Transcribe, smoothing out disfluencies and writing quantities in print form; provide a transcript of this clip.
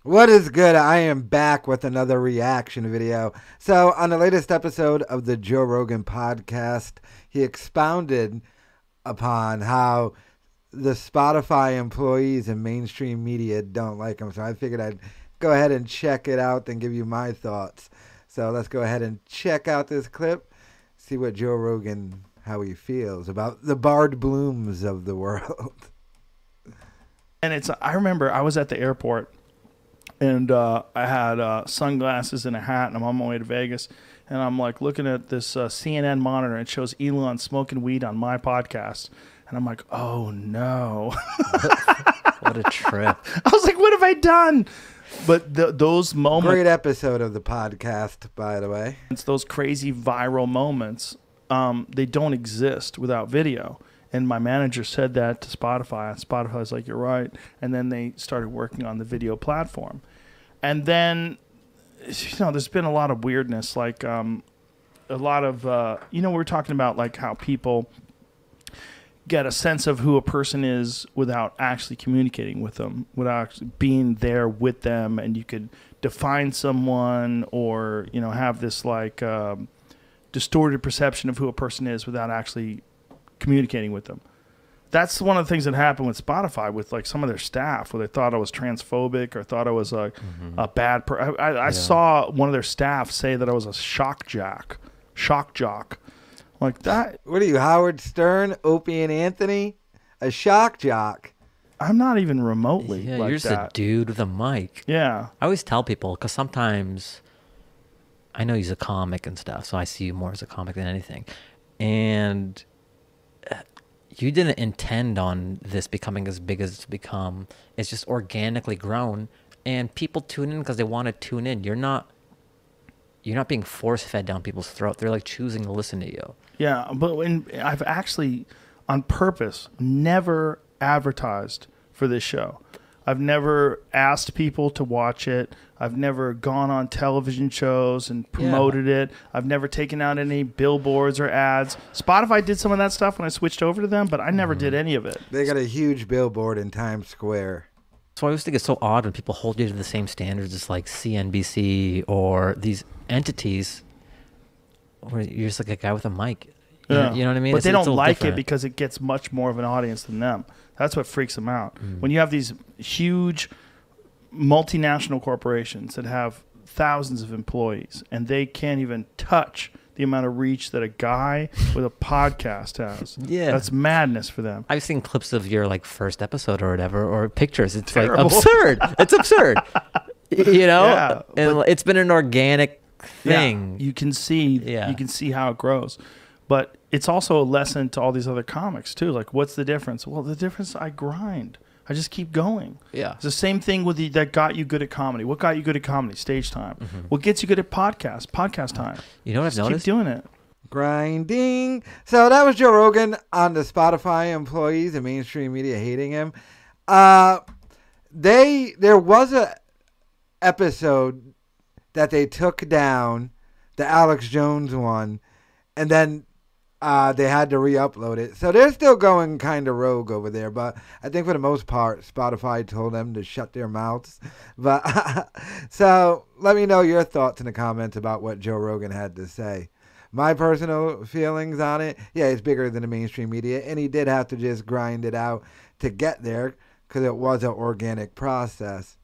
What is good? I am back with another reaction video. So, on the latest episode of the Joe Rogan podcast, he expounded upon how the Spotify employees and mainstream media don't like him. So, I figured I'd go ahead and check it out and give you my thoughts. So, let's go ahead and check out this clip, see what Joe Rogan, how he feels about the Bard Blooms of the world. And I remember I was at the airport. And I had sunglasses and a hat, and I'm on my way to Vegas. And I'm like looking at this CNN monitor, and it shows Elon smoking weed on my podcast. And I'm like, oh no. What a trip. I was like, what have I done? But those moments. Great episode of the podcast, by the way. It's those crazy viral moments. They don't exist without video. And my manager said that to Spotify. And Spotify's like, you're right. And then they started working on the video platform. And then, there's been a lot of weirdness. Like a lot of, we were talking about like how people get a sense of who a person is without actually communicating with them, without actually being there with them. And you could define someone or, have this like distorted perception of who a person is without actually communicating with them. That's one of the things that happened with Spotify with like some of their staff, where they thought I was transphobic or thought I was a bad person. I saw one of their staff say that I was a shock jock. Like that. What are you, Howard Stern, Opie and Anthony? A shock jock? I'm not even remotely like you're just a dude with a mic. Yeah. I always tell people, because sometimes I know he's a comic and stuff, so I see you more as a comic than anything. And you didn't intend on this becoming as big as it's become. It's just organically grown, and people tune in because they want to tune in. You're not being force fed down people's throat. They're like choosing to listen to you. Yeah, but I've actually, on purpose, never advertised for this show. I've never asked people to watch it. I've never gone on television shows and promoted it. I've never taken out any billboards or ads. Spotify did some of that stuff when I switched over to them, but I never did any of it. They got a huge billboard in Times Square. So I always think it's so odd when people hold you to the same standards as like CNBC or these entities where you're just like a guy with a mic. You know what I mean? But they don't like it because it gets much more of an audience than them. That's what freaks them out. When you have these huge multinational corporations that have thousands of employees and they can't even touch the amount of reach that a guy with a podcast has. Yeah. That's madness for them. I've seen clips of your like first episode or whatever, or pictures. It's terrible. Like absurd. It's absurd. Yeah, and it's been an organic thing. Yeah, you can see how it grows. But it's also a lesson to all these other comics too. Like, what's the difference? Well, the difference, I grind. I just keep going. Yeah. It's the same thing with that got you good at comedy. What got you good at comedy? Stage time. What gets you good at podcast time? You know what I've noticed? Keep doing it. Grinding. So that was Joe Rogan on the Spotify employees and mainstream media hating him. There was a episode that they took down, the Alex Jones one, and then they had to re-upload it. So they're still going kind of rogue over there. But I think for the most part, Spotify told them to shut their mouths. But so let me know your thoughts in the comments about what Joe Rogan had to say. My personal feelings on it, yeah, it's bigger than the mainstream media. And he did have to just grind it out to get there because it was an organic process.